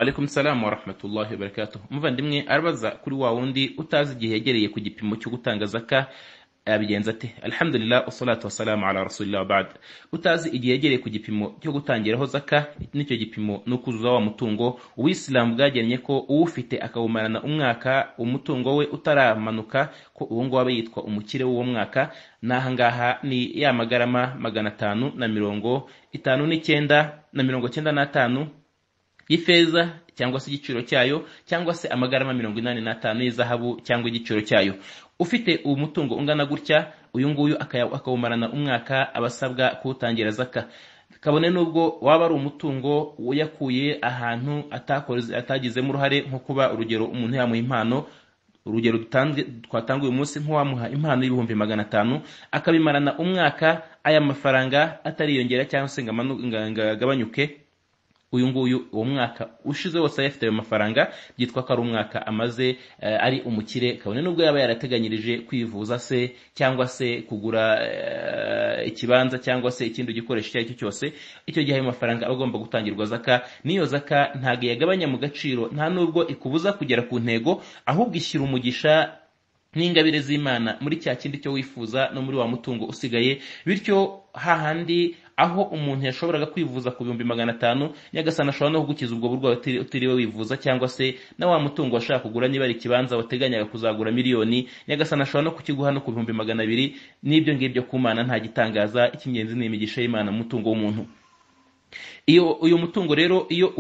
Alaikum salam wa rahmatullahi wa barakatuh. Muvandimwe arabaza kuri wa wundi utazi igihe yegereye ku gipimo cyo gutanga zaka abigenza ate? Alhamdulillah wassalatu wassalamu ala rasulillah wa ba'd. Utazi igihe yegereye ku gipimo cyo gutangiraho zaka, nicyo gipimo no kuzuza wa mutungo uw'Islam bwagennye ko uwufite akawumarana umwaka umutungo we utaramanuka ko uwo ngo wabe yitwa umukire w'uwo mwaka. Naha ngaha ni ya magarama 559 y'ifeza cyangwa se igiciro cyayo, cyangwa se amagarama 85 y'izahabu cyangwa igiciro cyayo. Ufite umutungo ungana gutya, uyu nguyu akawumarana umwaka abasabwa kuwutangira zaka. Kabone nubwo waba ari umutungo uyakuye ahantu atagizemo uruhare, nko kuba urugero umuntu yamuha impano, urugero twatanga uyu munsi nk'uwamuha impano y'ibihumbi 500 akabimarana umwaka, aya mafaranga atariyongera cyangwa se ngagabanyuke, uyu nguyu uwo mwaka ushize wose ayafite ayo mafaranga byitwa ko ari umwaka amaze ari umukire. Kabone nubwo yaba yarateganyirije kwivuza se cyangwa se kugura ikibanza cyangwa se ikindi gikoresho icyo aricyo cyose, icyo gihe ayo mafaranga agomba gutangirwa zaka. Niyo zaka ntago yagabanya mu gaciro, nta nubwo ikubuza kugera ku ntego, ahubwo ishyira umugisha n'ingabire z'Imana muri cya kindi cyo wifuza no muri wa mutungo usigaye. Bityo hahandi aho umuntu yashoboraga kwivuza ku 500, Nyagasani ashobora no kugukiza ubwo burwayi utiriwe wivuza, cyangwa se na wa mutungo washaka kugura niba ari ikibanza wateganyaga kuzagura miliyoni, Nyagasani ashobora no kukiguha no ku 200,000. N'ibyo ngibyo ku Mana nta gitangaza, icy'ingenzi ni imigisha y'Imana mu mutungo w'umuntu. Iyo uyu mutungo rero iyo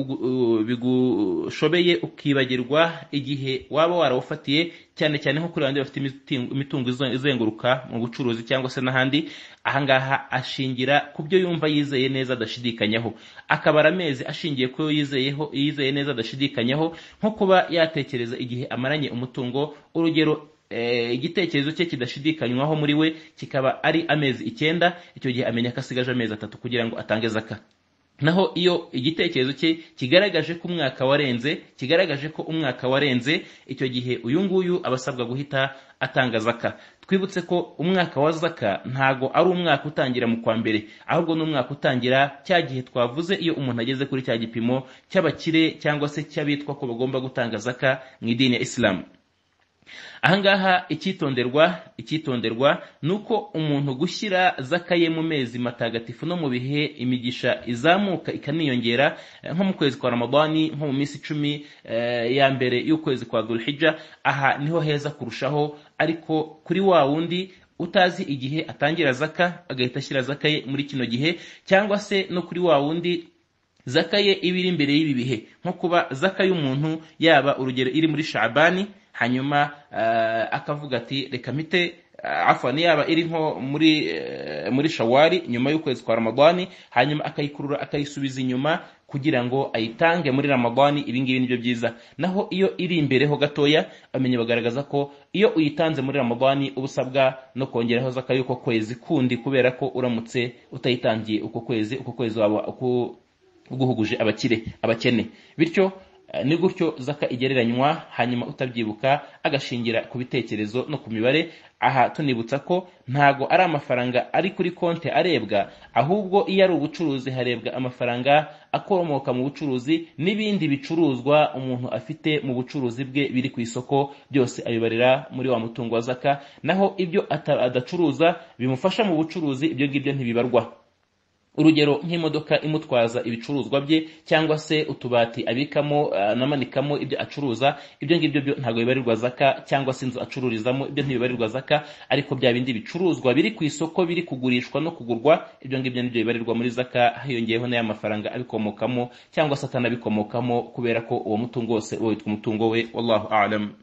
bigushobeye ukibagirwa igihe waba warawufatiye, cyane cyane nko kuri bandi bafite imitungo izenguruka mu bucuruzi cyangwa se n'ahandi, ahangaha ashingira ku byo yumva yizeye neza adashidikanyaho, akabara amezi ashingiye ku yizeye neza adashidikanyaho, nko kuba yatekereza igihe amaranye umutungo. Urugero, igitekerezo cye kidashidikanywaho muri we kikaba ari amezi 9, icyo gihe amenya ko asigaje amezi 3 kugira ngo atange zaka. Naho iyo igitekerezo cye kigaragaje ko umwaka warenze, icyo gihe uyu nguyu abasabwa guhita atanga zaka. Twibutse ko umwaka wa zaka ntago ari umwaka utangira mu kwa mbere, ahubwo ni umwaka utangira cya gihe twavuze iyo umuntu ageze kuri cya gipimo cy'abakire cyangwa se cy'abitwa ko bagomba gutanga zaka mu idini ya Islam. Ahangaha icyitonderwa nuko umuntu gushyira zaka ye mu mezi matagatifu no mu bihe imigisha izamuka ikaniyongera, nko mu kwezi kwa Ramadani, nko mu minsi 10 ya mbere y'ukwezi kwa Dhul-Hijja. Aha niho heza kurushaho, ariko kuri wa wundi utazi igihe atangira zaka agahita ashyira zaka ye muri kino gihe, cyangwa se no kuri wa wundi zaka ye ibiri imbere y'ibi bihe, nko kuba zaka y'umuntu yaba urugero iri muri Shaabani, hanyuma akavuga ati reka mpite afani yaba iri nko muri Shawari nyuma y'ukwezi kwa Ramadani, hanyuma akayikurura akayisubiza inyuma kugira ngo ayitange muri Ramadani. Ibingibi nibyo byiza. Naho iyo iri imbere ho gatoya, amenye bagaragaza ko iyo uyitanze muri Ramadani ubusabwa no kongeraho zaka y'uko kwezi kundi, kubera ko uramutse utayitangiye uko kwezi waba uguhuguje abakene. Bityo ni gutyo zaka igereranywa, hanyuma utabyibuka agashingira ku bitekerezo no ku mibare. Aha tunibutsa ko ntago ari amafaranga ari kuri konti arebwa, ahubwo iyo ari ubucuruzi harebwa amafaranga akomoka mu bucuruzi n'ibindi bicuruzwa umuntu afite mu bucuruzi bwe biri ku isoko, byose abibarira muri wa mutungo wa zaka. Naho ibyo adacuruza bimufasha mu bucuruzi, ibyo ngibyo ntibibarwa. Urugero, nk'imodoka imutwaza ibicuruzwa bye, cyangwa se utubati abikamo namanikamo ibyo acuruza, ibyo ngibyo byo ntago bibarirwa zaka, cyangwa se inzu acururizamo, ibyo ntibibarirwa zaka. Ariko bya bindi bicuruzwa biri ku isoko biri kugurishwa no kugurwa, ibyo ngibyo nibyo bibarirwa muri zaka, hiyongeyeho n'aya mafaranga abikomokamo cyangwa se atanabikomokamo, kubera ko uwo mutungo wose witwa umutungo we. Wallahu a'lam.